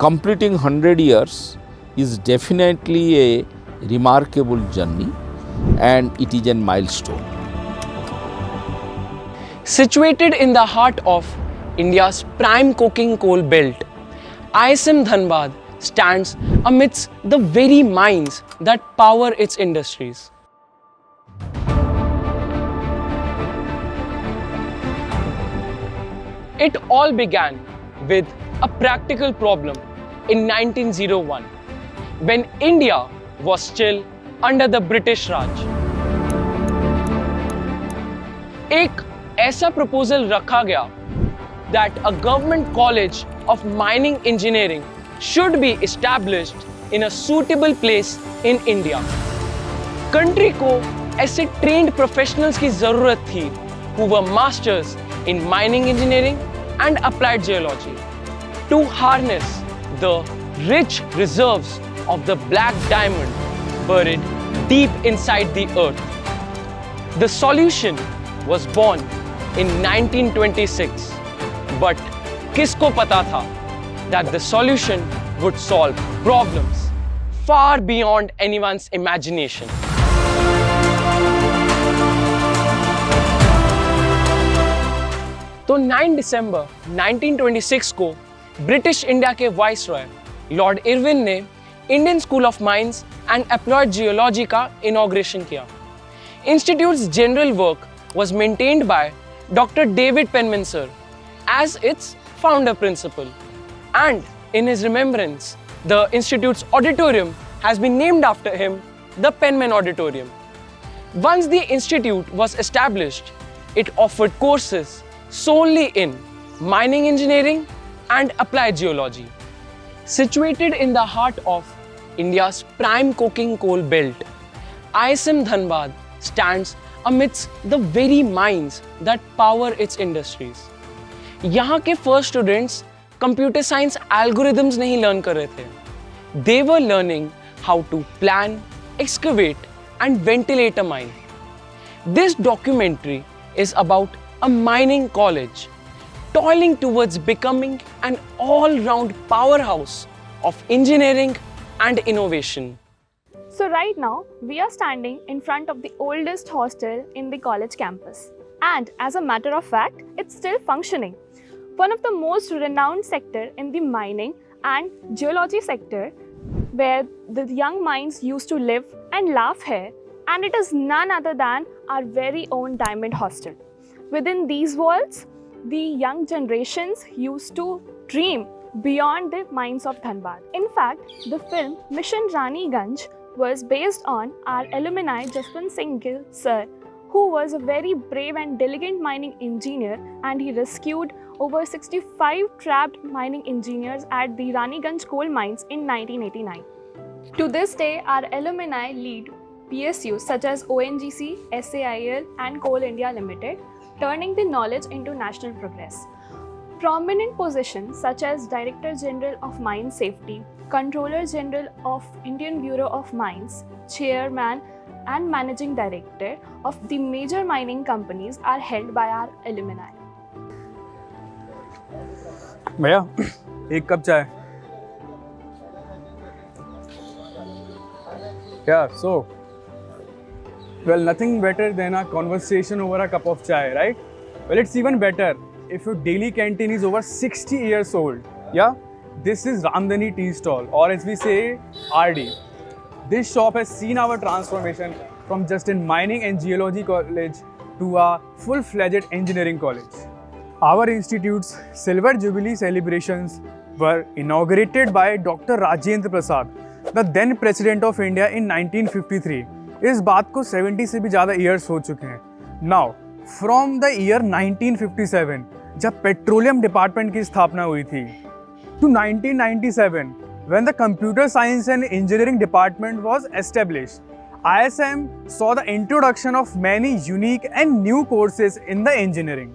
completing 100 years is definitely a remarkable journey and it is a milestone. Situated in the heart of India's prime coking coal belt, ISM Dhanbad stands amidst the very mines that power its industries. It all began with a practical problem in 1901 when India was still under the British Raj. एक ऐसा proposal रखा गया that a government college of mining engineering should be established in a suitable place in India. Country को ऐसे trained professionals की ज़रूरत थी who were masters in mining engineering and applied geology to harness the rich reserves of the black diamond buried deep inside the earth. The solution was born in 1926, but किसको पता था that the solution would solve problems far beyond anyone's imagination. तो 9 दिसंबर 1926 को British India के viceroy Lord Irwin ने Indian school of mines and applied geology का inauguration किया. Institutes general work was maintained by Dr. David Penman sir as its founder principal, and in his remembrance the institute's auditorium has been named after him, the Penman Auditorium. Once the institute was established, it offered courses solely in mining engineering and applied geology. Situated in the heart of India's prime coking coal belt, ISM Dhanbad stands amidst the very mines that power its industries. यहाँ के first students computer science algorithms नहीं learn कर रहे थे. They were learning how to plan, excavate and ventilate a mine. This documentary is about a mining college toiling towards becoming an all-round powerhouse of engineering and innovation. So right now, we are standing in front of the oldest hostel in the college campus. And as a matter of fact, it's still functioning. One of the most renowned sector in the mining and geology sector, where the young minds used to live and laugh here, and it is none other than our very own Diamond Hostel. Within these walls, the young generations used to dream beyond the mines of Dhanbad. In fact, the film Mission Raniganj was based on our alumni Jaswant Singh Gill sir, who was a very brave and diligent mining engineer, and he rescued over 65 trapped mining engineers at the Raniganj coal mines in 1989. To this day, our alumni lead PSUs such as ONGC, SAIL and Coal India Limited, turning the knowledge into national progress. Prominent positions such as Director General of Mine Safety, Controller General of Indian Bureau of Mines, Chairman and Managing Director of the major mining companies are held by our alumni. भैया एक cup चाय. Yeah, so well, nothing better than a conversation over a cup of chai, right? Well, it's even better if your daily canteen is over 60 years old. Yeah, this is Ramdhani Tea Stall, or as we say, RD. This shop has seen our transformation from just a mining and geology college to a full-fledged engineering college. Our institute's Silver Jubilee celebrations were inaugurated by Dr. Rajendra Prasad, the then President of India in 1953. इस बात को 70 से भी ज़्यादा years हो चुके हैं. Now, from the year 1957, जब पेट्रोलियम डिपार्टमेंट की स्थापना हुई थी, to 1997, when the Computer Science and Engineering Department was established, ISM saw the introduction of many unique and new courses in the engineering.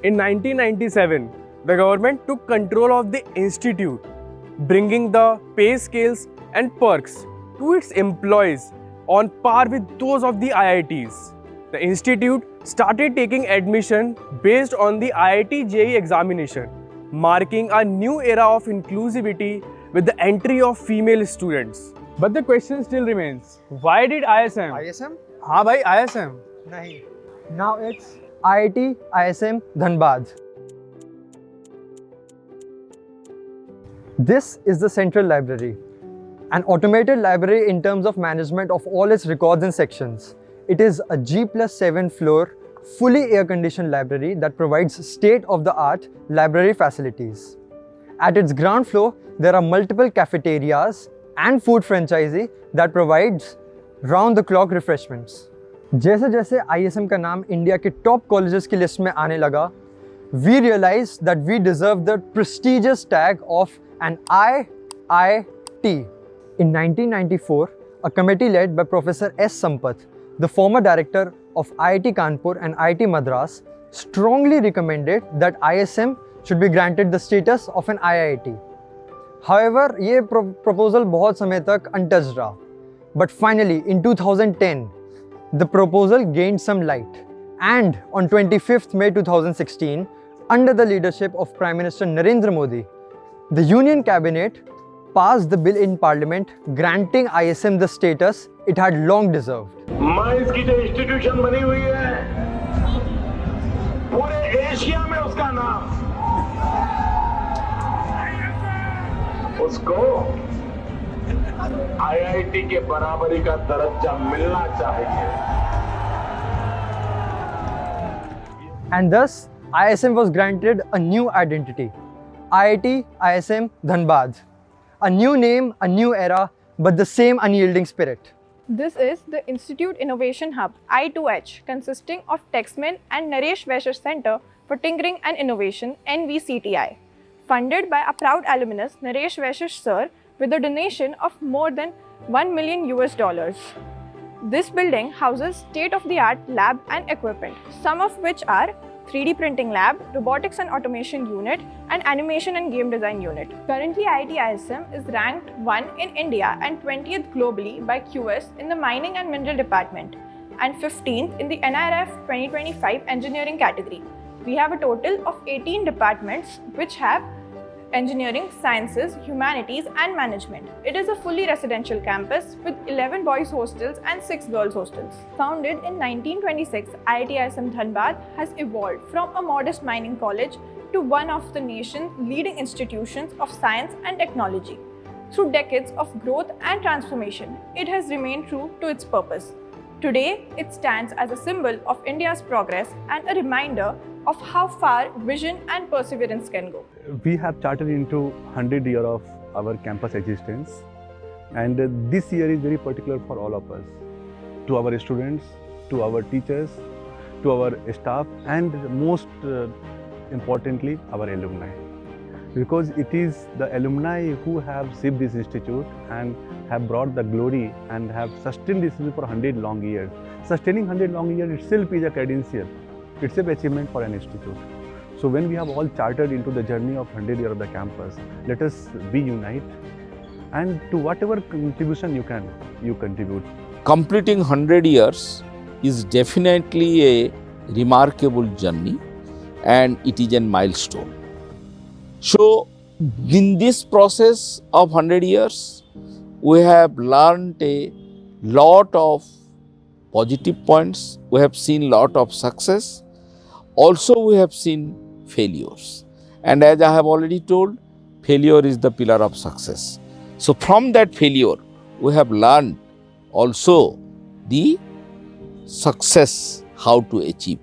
In 1997, the government took control of the institute, bringing the pay scales and perks to its employees on par with those of the IITs. The institute started taking admission based on the IIT JEE examination, marking a new era of inclusivity with the entry of female students. But the question still remains, why did ISM? ISM? हाँ भाई, ISM. Nahi. Now it's IIT ISM Dhanbad. This is the central library, an automated library in terms of management of all its records and sections. It is a G+7 floor, fully air-conditioned library that provides state-of-the-art library facilities. At its ground floor, there are multiple cafeterias and food franchisee that provides round-the-clock refreshments. जैसे जैसे ISM का नाम India के top colleges की list में आने लगा, we realized that we deserve the prestigious tag of an IIT. In 1994, a committee led by Professor S. Sampath, the former director of IIT Kanpur and IIT Madras, strongly recommended that ISM should be granted the status of an IIT. However, ये proposal बहुत समय तक untouched रहा. But finally, in 2010, the proposal gained some light. And on 25th May 2016, under the leadership of Prime Minister Narendra Modi, the Union Cabinet passed the bill in Parliament granting ISM the status it had long deserved. Mines की जो institution बनी हुई है, पूरे Asia में उसका नाम, उसको आईआईटी के बराबरी का दर्जा मिलना चाहिए. And thus, ISM was granted a new identity, IIT ISM Dhanbad. A new name, a new era, but the same unyielding spirit. This is the Institute Innovation Hub I2H, consisting of Texman and Naresh Vaishar Center for Tinkering and Innovation NVCTI, funded by a proud alumnus Naresh Vaishar Sir with a donation of more than $1 million. This building houses state-of-the-art lab and equipment, some of which are 3D printing lab, robotics and automation unit, and animation and game design unit. Currently, IIT ISM is ranked 1 in India and 20th globally by QS in the mining and mineral department, and 15th in the NIRF 2025 engineering category. We have a total of 18 departments which have engineering, sciences, humanities, and management. It is a fully residential campus with 11 boys hostels and 6 girls hostels. Founded in 1926, IIT ISM Dhanbad has evolved from a modest mining college to one of the nation's leading institutions of science and technology. Through decades of growth and transformation, it has remained true to its purpose. Today, it stands as a symbol of India's progress and a reminder of how far vision and perseverance can go. We have charted into 100 years of our campus existence, and this year is very particular for all of us, to our students, to our teachers, to our staff, and most importantly, our alumni. Because it is the alumni who have shaped this institute and have brought the glory and have sustained this institute for 100 long years. Sustaining 100 long years itself is a credential. It's an achievement for an institute. So when we have all chartered into the journey of 100 years of the campus, let us be unite, and to whatever contribution you can, you contribute. Completing 100 years is definitely a remarkable journey, and it is a milestone. So in this process of 100 years, we have learned a lot of positive points, we have seen lot of success, also we have seen failures. And as I have already told, failure is the pillar of success. So from that failure, we have learned also the success, how to achieve.